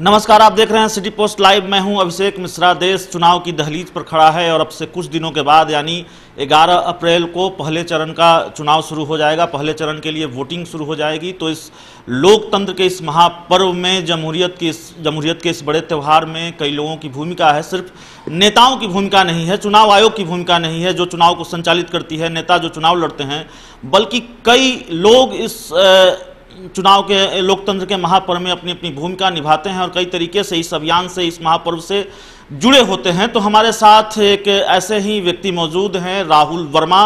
नमस्कार, आप देख रहे हैं सिटी पोस्ट लाइव। मैं हूं अभिषेक मिश्रा। देश चुनाव की दहलीज पर खड़ा है और अब से कुछ दिनों के बाद यानी 11 अप्रैल को पहले चरण का चुनाव शुरू हो जाएगा। पहले चरण के लिए वोटिंग शुरू हो जाएगी। तो इस लोकतंत्र के इस महापर्व में, जमहूरियत के इस बड़े त्यौहार में कई लोगों की भूमिका है। सिर्फ नेताओं की भूमिका नहीं है, चुनाव आयोग की भूमिका नहीं है जो चुनाव को संचालित करती है, नेता जो चुनाव लड़ते हैं, बल्कि कई लोग इस चुनाव के लोकतंत्र के महापर्व में अपनी अपनी भूमिका निभाते हैं और कई तरीके से इस अभियान से, इस महापर्व से जुड़े होते हैं। तो हमारे साथ एक ऐसे ही व्यक्ति मौजूद हैं, राहुल वर्मा,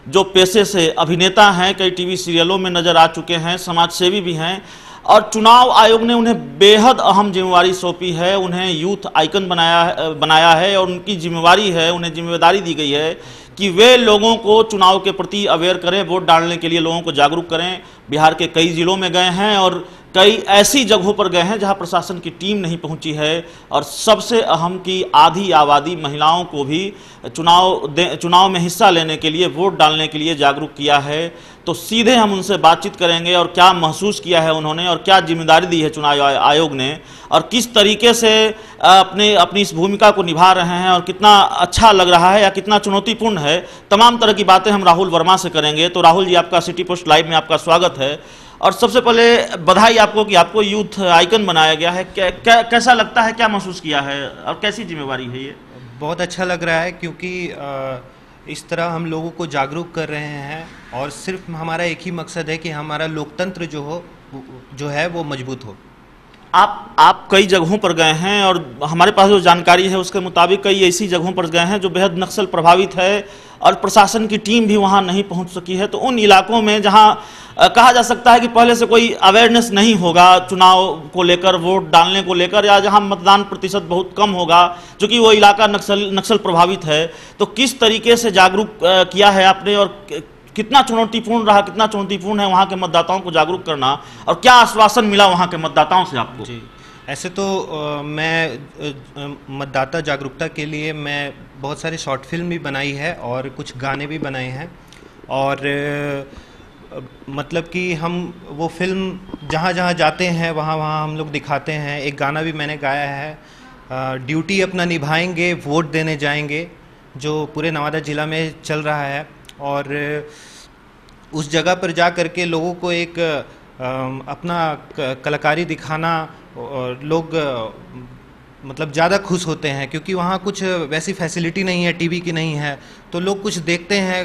जो पेशे से अभिनेता हैं, कई टीवी सीरियलों में नजर आ चुके हैं, समाजसेवी भी हैं और चुनाव आयोग ने उन्हें बेहद अहम जिम्मेवारी सौंपी है। उन्हें यूथ आइकन बनाया है और उनकी जिम्मेवारी है, उन्हें जिम्मेदारी दी गई है कि वे लोगों को चुनाव के प्रति अवेयर करें, वोट डालने के लिए लोगों को जागरूक करें। बिहार के कई जिलों में गए हैं और कई ऐसी जगहों पर गए हैं जहां प्रशासन की टीम नहीं पहुंची है और सबसे अहम की आधी आबादी महिलाओं को भी चुनाव में हिस्सा लेने के लिए, वोट डालने के लिए जागरूक किया है। तो सीधे हम उनसे बातचीत करेंगे और क्या महसूस किया है उन्होंने और क्या जिम्मेदारी दी है चुनाव आयोग ने और किस तरीके से अपनी इस भूमिका को निभा रहे हैं और कितना अच्छा लग रहा है या कितना चुनौतीपूर्ण है। तमाम तरह की बातें हम राहुल वर्मा से करेंगे। तो राहुल जी, आपका सिटी पोस्ट लाइव में आपका स्वागत है और सबसे पहले बधाई आपको कि आपको यूथ आइकन बनाया गया है। कैसा लगता है, क्या महसूस किया है और कैसी जिम्मेवारी है ये? बहुत अच्छा लग रहा है क्योंकि इस तरह हम लोगों को जागरूक कर रहे हैं और सिर्फ हमारा एक ही मकसद है कि हमारा लोकतंत्र जो है वो मजबूत हो। आप कई जगहों पर गए हैं और हमारे पास जो जानकारी है उसके मुताबिक कई ऐसी जगहों पर गए हैं जो बेहद नक्सल प्रभावित है और प्रशासन की टीम भी वहां नहीं पहुंच सकी है। तो उन इलाकों में जहां कहा जा सकता है कि पहले से कोई अवेयरनेस नहीं होगा चुनाव को लेकर, वोट डालने को लेकर, या जहां मतदान प्रतिशत बहुत कम होगा क्योंकि वो इलाका नक्सल प्रभावित है, तो किस तरीके से जागरूक किया है आपने और कितना चुनौतीपूर्ण रहा, कितना चुनौतीपूर्ण है वहाँ के मतदाताओं को जागरूक करना और क्या आश्वासन मिला वहाँ के मतदाताओं से आपको? जी, ऐसे तो मैं मतदाता जागरूकता के लिए मैं बहुत सारे शॉर्ट फिल्म भी बनाई है और कुछ गाने भी बनाए हैं और मतलब कि हम वो फिल्म जहाँ जहाँ जाते हैं वहाँ वहाँ हम लोग दिखाते हैं। एक गाना भी मैंने गाया है, ड्यूटी अपना निभाएंगे, वोट देने जाएंगे, जो पूरे नवादा ज़िला में चल रहा है और उस जगह पर जा कर के लोगों को एक अपना कलाकारी दिखाना और लोग मतलब ज़्यादा खुश होते हैं क्योंकि वहाँ कुछ वैसी फैसिलिटी नहीं है, टीवी की नहीं है, तो लोग कुछ देखते हैं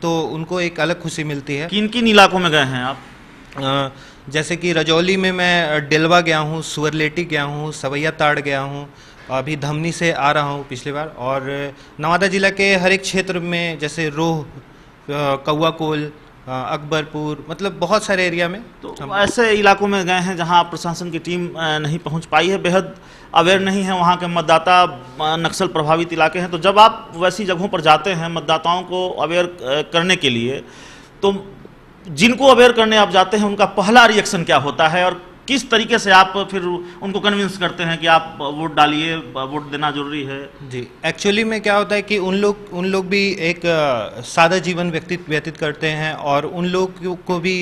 तो उनको एक अलग खुशी मिलती है। किन किन इलाकों में गए हैं आप? जैसे कि रजौली में मैं डेलवा गया हूँ, सुवरलेटी गया हूँ, सवैया ताड़ गया हूँ, अभी धमनी से आ रहा हूँ पिछली बार, और नवादा ज़िला के हर एक क्षेत्र में जैसे रोह, कौआ कोल, अकबरपुर, मतलब बहुत सारे एरिया में। तो ऐसे इलाकों में गए हैं जहां प्रशासन की टीम नहीं पहुंच पाई है, बेहद अवेयर नहीं है वहां के मतदाता, नक्सल प्रभावित इलाके हैं। तो जब आप वैसी जगहों पर जाते हैं मतदाताओं को अवेयर करने के लिए, तो जिनको अवेयर करने आप जाते हैं उनका पहला रिएक्शन क्या होता है और किस तरीके से आप फिर उनको कन्विंस करते हैं कि आप वोट डालिए, वोट देना जरूरी है? जी, एक्चुअली में क्या होता है कि उन लोग भी एक सादा जीवन व्यतीत करते हैं और उन लोग को भी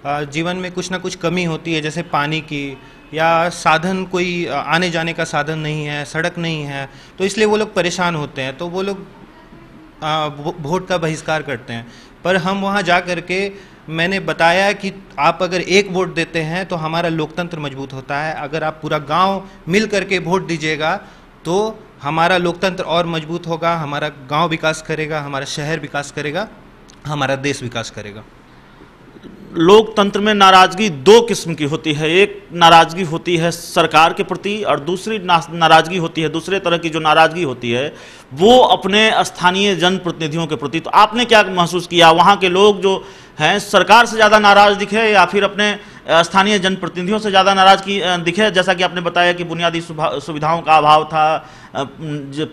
जीवन में कुछ ना कुछ कमी होती है, जैसे पानी की या साधन, कोई आने जाने का साधन नहीं है, सड़क नहीं है, तो इसलिए वो लोग परेशान होते हैं, तो वो लोग वोट का बहिष्कार करते हैं। पर हम वहाँ जा कर के मैंने बताया कि आप अगर एक वोट देते हैं तो हमारा लोकतंत्र मजबूत होता है, अगर आप पूरा गांव मिल करके वोट दीजिएगा तो हमारा लोकतंत्र और मजबूत होगा, हमारा गांव विकास करेगा, हमारा शहर विकास करेगा, हमारा देश विकास करेगा। लोकतंत्र में नाराजगी दो किस्म की होती है। एक नाराजगी होती है सरकार के प्रति और दूसरी नाराजगी होती है, दूसरे तरह की जो नाराजगी होती है वो अपने स्थानीय जनप्रतिनिधियों के प्रति। तो आपने क्या महसूस किया, वहाँ के लोग जो हैं सरकार से ज़्यादा नाराज दिखे या फिर अपने स्थानीय जनप्रतिनिधियों से ज़्यादा नाराज दिखे? जैसा कि आपने बताया कि बुनियादी सुविधाओं का अभाव था,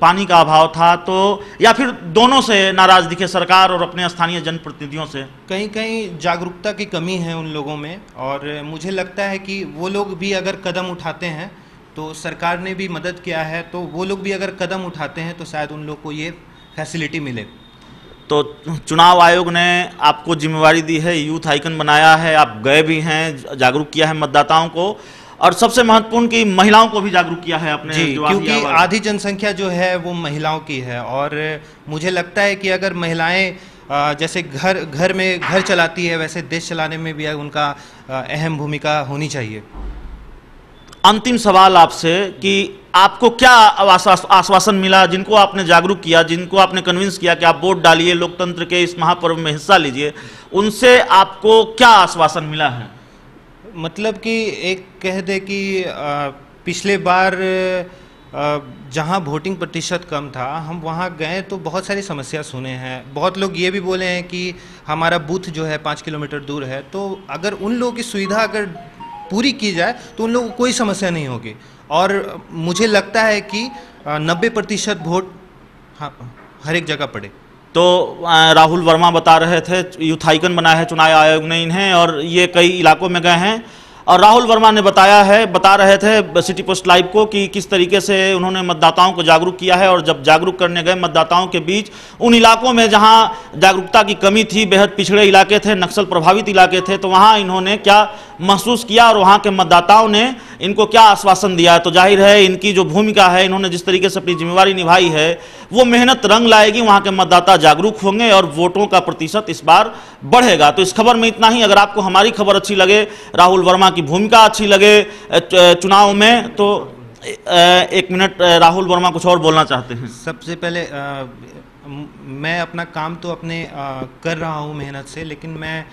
पानी का अभाव था, तो या फिर दोनों से नाराज दिखे, सरकार और अपने स्थानीय जनप्रतिनिधियों से? कहीं कहीं जागरूकता की कमी है उन लोगों में और मुझे लगता है कि वो लोग भी अगर कदम उठाते हैं तो सरकार ने भी मदद किया है, तो वो लोग भी अगर कदम उठाते हैं तो शायद उन लोग को ये फैसिलिटी मिले। तो चुनाव आयोग ने आपको जिम्मेवारी दी है, यूथ आइकन बनाया है, आप गए भी हैं, जागरूक किया है मतदाताओं को और सबसे महत्वपूर्ण कि महिलाओं को भी जागरूक किया है आपने। जी, जो आधी क्योंकि आवाज़- आधी जनसंख्या जो है वो महिलाओं की है, और मुझे लगता है कि अगर महिलाएं जैसे घर चलाती है, वैसे देश चलाने में भी उनका अहम भूमिका होनी चाहिए। अंतिम सवाल आपसे कि आपको क्या आश्वासन मिला, जिनको आपने जागरूक किया, जिनको आपने कन्विंस किया कि आप वोट डालिए, लोकतंत्र के इस महापर्व में हिस्सा लीजिए, उनसे आपको क्या आश्वासन मिला है? मतलब कि एक कह दे कि पिछले बार जहां वोटिंग प्रतिशत कम था, हम वहां गए तो बहुत सारी समस्या सुने हैं। बहुत लोग ये भी बोले हैं कि हमारा बूथ जो है 5 किलोमीटर दूर है, तो अगर उन लोगों की सुविधा अगर पूरी की जाए तो उन लोगों को कोई समस्या नहीं होगी। और मुझे लगता है कि 90% वोट हर एक जगह पड़े। तो राहुल वर्मा बता रहे थे, यूथ आइकन बनाया है चुनाव आयोग ने इन्हें, और ये कई इलाकों में गए हैं। और राहुल वर्मा ने बता रहे थे सिटी पोस्ट लाइव को कि किस तरीके से उन्होंने मतदाताओं को जागरूक किया है। और जब जागरूक करने गए मतदाताओं के बीच, उन इलाकों में जहां जागरूकता की कमी थी, बेहद पिछड़े इलाके थे, नक्सल प्रभावित इलाके थे, तो वहां इन्होंने क्या महसूस किया और वहां के मतदाताओं ने इनको क्या आश्वासन दिया है। तो जाहिर है इनकी जो भूमिका है, इन्होंने जिस तरीके से अपनी जिम्मेवारी निभाई है, वो मेहनत रंग लाएगी। वहां के मतदाता जागरूक होंगे और वोटों का प्रतिशत इस बार बढ़ेगा। तो इस खबर में इतना ही। अगर आपको हमारी खबर अच्छी लगे, राहुल वर्मा की भूमिका अच्छी लगे चुनाव में, तो 1 मिनट राहुल वर्मा कुछ और बोलना चाहते हैं। सबसे पहले मैं अपना काम तो अपने कर रहा हूँ मेहनत से, लेकिन मैं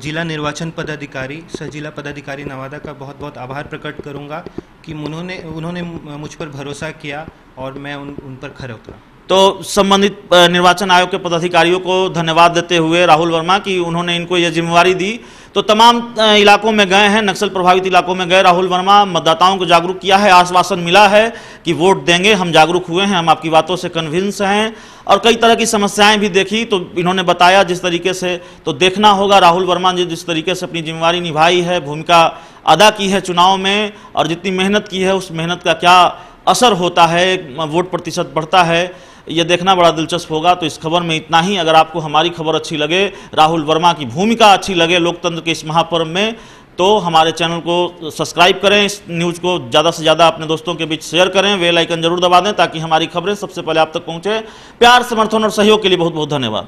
जिला निर्वाचन पदाधिकारी, सह जिला पदाधिकारी नवादा का बहुत बहुत आभार प्रकट करूँगा कि उन्होंने मुझ पर भरोसा किया और मैं उन पर खरा उतरा। तो संबंधित निर्वाचन आयोग के पदाधिकारियों को धन्यवाद देते हुए राहुल वर्मा की उन्होंने इनको ये जिम्मेवारी दी। तो तमाम इलाकों में गए हैं, नक्सल प्रभावित इलाकों में गए राहुल वर्मा, मतदाताओं को जागरूक किया है, आश्वासन मिला है कि वोट देंगे, हम जागरूक हुए हैं, हम आपकी बातों से कन्विंस हैं। और कई तरह की समस्याएं भी देखी, तो इन्होंने बताया जिस तरीके से। तो देखना होगा राहुल वर्मा जी जिस तरीके से अपनी जिम्मेवारी निभाई है, भूमिका अदा की है चुनाव में, और जितनी मेहनत की है उस मेहनत का क्या असर होता है, वोट प्रतिशत बढ़ता है, ये देखना बड़ा दिलचस्प होगा। तो इस खबर में इतना ही। अगर आपको हमारी खबर अच्छी लगे, राहुल वर्मा की भूमिका अच्छी लगे लोकतंत्र के इस महापर्व में, तो हमारे चैनल को सब्सक्राइब करें, इस न्यूज़ को ज़्यादा से ज़्यादा अपने दोस्तों के बीच शेयर करें, बेल आइकन जरूर दबा दें ताकि हमारी खबरें सबसे पहले आप तक पहुँचे। प्यार, समर्थन और सहयोग के लिए बहुत बहुत धन्यवाद।